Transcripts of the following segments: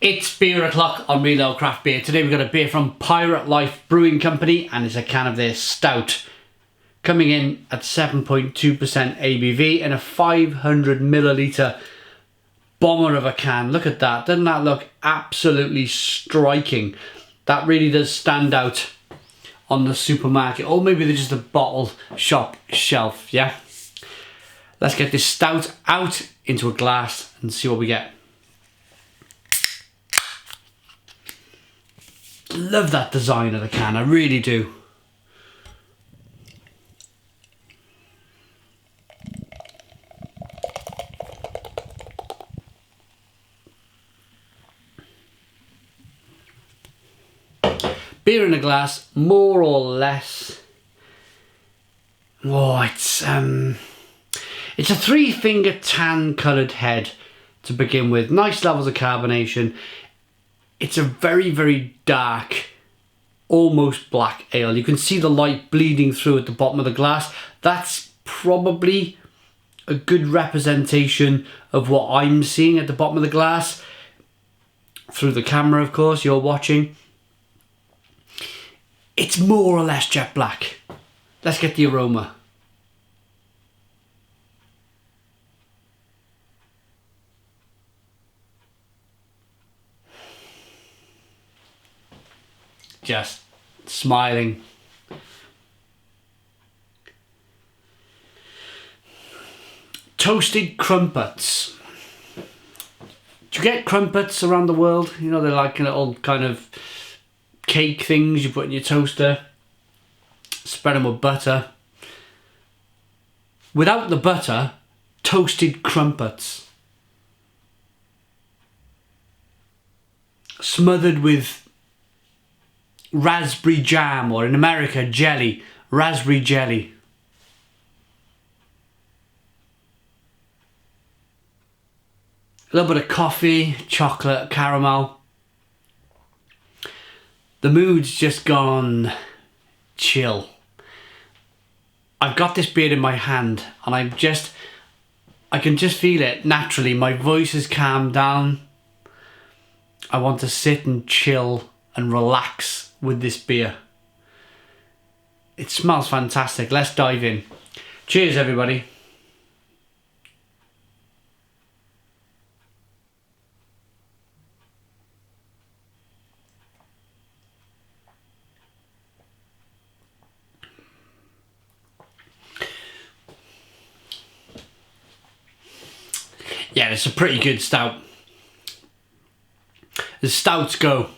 It's beer o'clock on Reload Craft Beer. Today we've got a beer from Pirate Life Brewing Company, and it's a can of their Stout. Coming in at 7.2% ABV in a 500 milliliter bomber of a can. Look at that. Doesn't that look absolutely striking? That really does stand out on the supermarket, or maybe they're just a bottle shop shelf, yeah? Let's get this Stout out into a glass and see what we get. Love that design of the can, I really do. Beer in a glass, more or less. Oh, it's a 3-finger tan coloured head to begin with. Nice levels of carbonation. It's a very, very dark, almost black ale. You can see the light bleeding through at the bottom of the glass. That's probably a good representation of what I'm seeing at the bottom of the glass. Through the camera, of course, you're watching. It's more or less jet black. Let's get the aroma. Just smiling. Toasted crumpets. Do you get crumpets around the world? You know, they're like little kind of cake things you put in your toaster. Spread them with butter. Without the butter, toasted crumpets. Smothered with raspberry jam, or in America, jelly. Raspberry jelly. A little bit of coffee, chocolate, caramel. The mood's just gone chill. I've got this beer in my hand and I can just feel it naturally. My voice has calmed down. I want to sit and chill and relax with this beer. It smells fantastic. Let's dive in. Cheers, everybody. Yeah, it's a pretty good stout. As stouts go.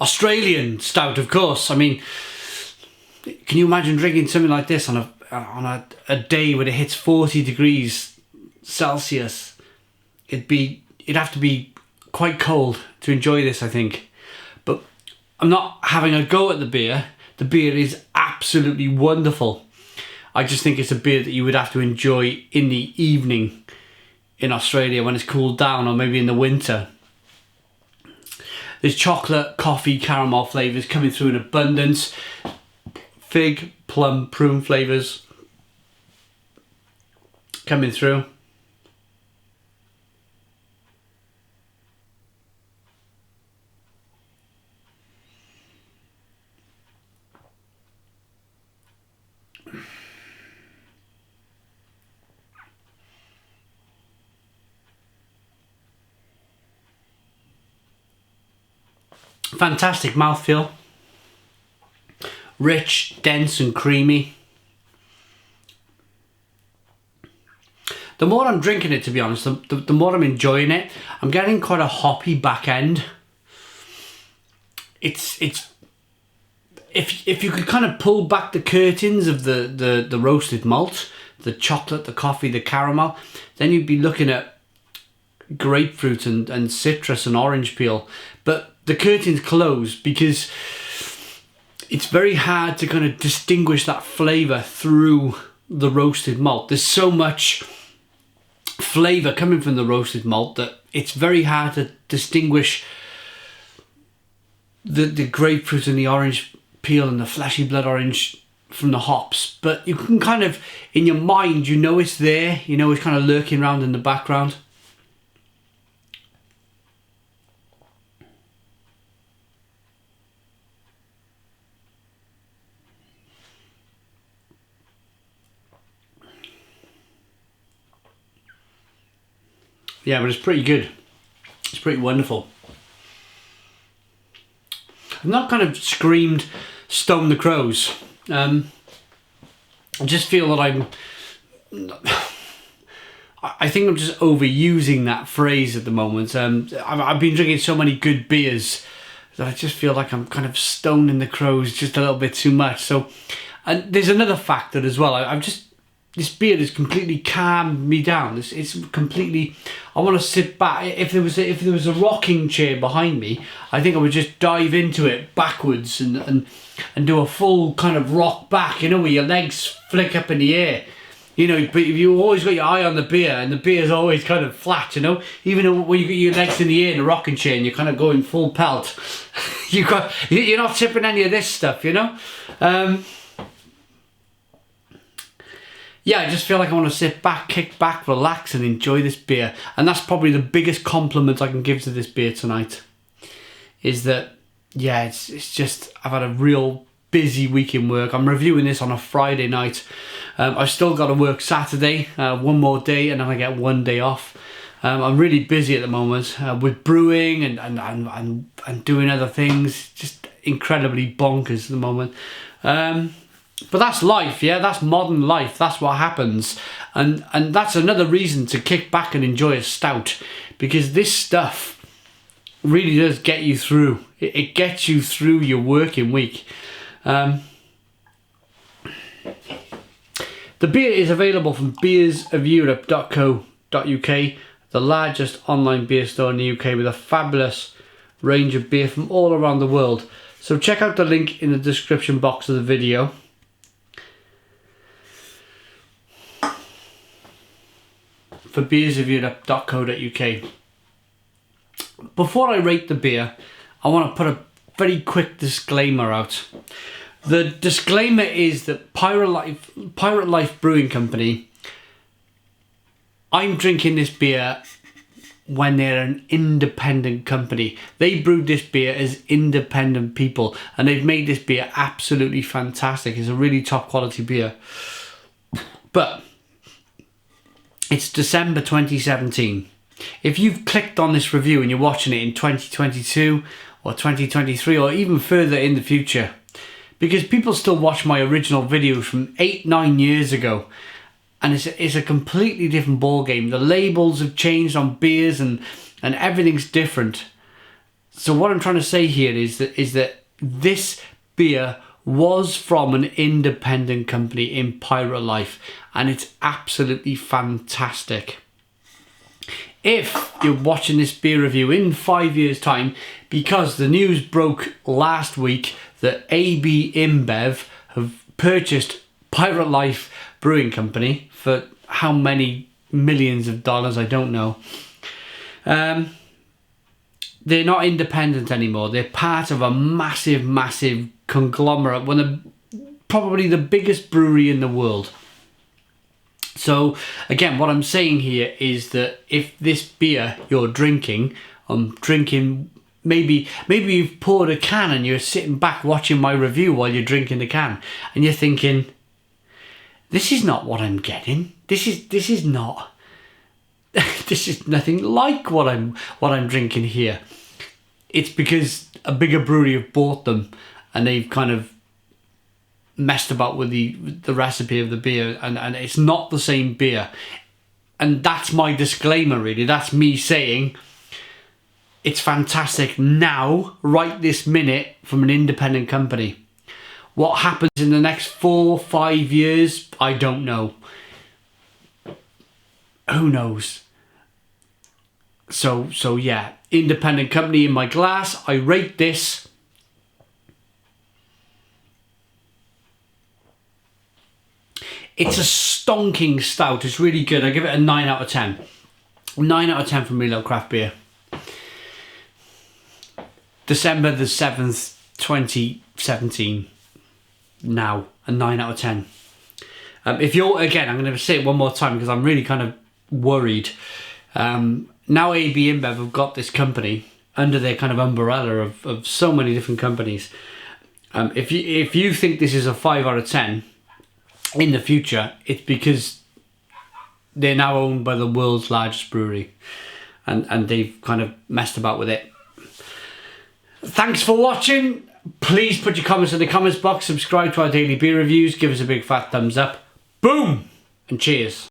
Australian stout, of course. I mean, can you imagine drinking something like this on a day when it hits 40 degrees Celsius? It'd have to be quite cold to enjoy this, I think. But I'm not having a go at the beer. The beer is absolutely wonderful. I just think it's a beer that you would have to enjoy in the evening in Australia when it's cooled down, or maybe in the winter. There's chocolate, coffee, caramel flavours coming through in abundance. Fig, plum, prune flavours coming through. Fantastic mouthfeel. Rich, dense and creamy. The more I'm drinking it, to be honest, the more I'm enjoying it. I'm getting quite a hoppy back end. If you could kind of pull back the curtains of the roasted malt, the chocolate, the coffee, the caramel, then you'd be looking at grapefruit and citrus and orange peel. But the curtains close because it's very hard to kind of distinguish that flavour through the roasted malt. There's so much flavour coming from the roasted malt that it's very hard to distinguish the grapefruit and the orange peel and the fleshy blood orange from the hops. But you can kind of, in your mind, you know it's there, you know it's kind of lurking around in the background. Yeah, but it's pretty good. It's pretty wonderful. I've not kind of screamed "Stone the Crows." I just feel that I think I'm just overusing that phrase at the moment. I've been drinking so many good beers that I just feel like I'm kind of stoning the crows just a little bit too much. So, and there's another factor as well. This beer has completely calmed me down. It's completely. I want to sit back. If there was a rocking chair behind me, I think I would just dive into it backwards and do a full kind of rock back. You know, where your legs flick up in the air. You know, but you always got your eye on the beer, and the beer's always kind of flat. You know, even when you get your legs in the air in the rocking chair, and you're kind of going full pelt. You're not tipping any of this stuff. You know. Yeah, I just feel like I want to sit back, kick back, relax and enjoy this beer. And that's probably the biggest compliment I can give to this beer tonight. Is that, yeah, it's just, I've had a real busy week in work. I'm reviewing this on a Friday night. I've still got to work Saturday, one more day, and then I get one day off. I'm really busy at the moment with brewing and doing other things. Just incredibly bonkers at the moment. But that's life, yeah, that's modern life, that's what happens. And that's another reason to kick back and enjoy a stout, because this stuff really does get you through. It gets you through your working week. The beer is available from beersofeurope.co.uk, the largest online beer store in the UK, with a fabulous range of beer from all around the world. So check out the link in the description box of the video. For beersofeurope.co.uk. Before I rate the beer, I want to put a very quick disclaimer out. The disclaimer is that Pirate Life Brewing Company, I'm drinking this beer when they're an independent company. They brewed this beer as independent people, and they've made this beer absolutely fantastic. It's a really top quality beer. But it's December 2017. If you've clicked on this review and you're watching it in 2022 or 2023 or even further in the future, because people still watch my original videos from 8-9 years ago, and it's a completely different ball game. The labels have changed on beers and everything's different. So what I'm trying to say here is that this beer was from an independent company in Pirate Life, and it's absolutely fantastic. If you're watching this beer review in 5 years' time, because the news broke last week that AB InBev have purchased Pirate Life Brewing Company for how many millions of dollars, I don't know. They're not independent anymore. They're part of a massive conglomerate, probably the biggest brewery in the world. So again, what I'm saying here is that if this beer you're drinking, maybe you've poured a can and you're sitting back watching my review while you're drinking the can, and you're thinking, this is not what I'm getting. This is not. This is nothing like what I'm drinking here. It's because a bigger brewery have bought them, and they've kind of messed about with the recipe of the beer, and it's not the same beer. And that's my disclaimer, really. That's me saying it's fantastic now, right this minute, from an independent company. What happens in the next 4-5 years, I don't know. Who knows? So yeah, independent company in my glass. I rate this. It's a stonking stout. It's really good. I give it a 9 out of 10. 9 out of 10 from Real Craft Beer. December the 7th, 2017. Now, a 9 out of 10. If you're, again, I'm going to say it one more time because I'm really kind of worried. Now AB InBev have got this company under their kind of umbrella of so many different companies. If you think this is a 5 out of 10 in the future, it's because they're now owned by the world's largest brewery, and they've kind of messed about with it. Thanks for watching. Please put your comments in the comments box, subscribe to our daily beer reviews, give us a big fat thumbs up. Boom! And cheers.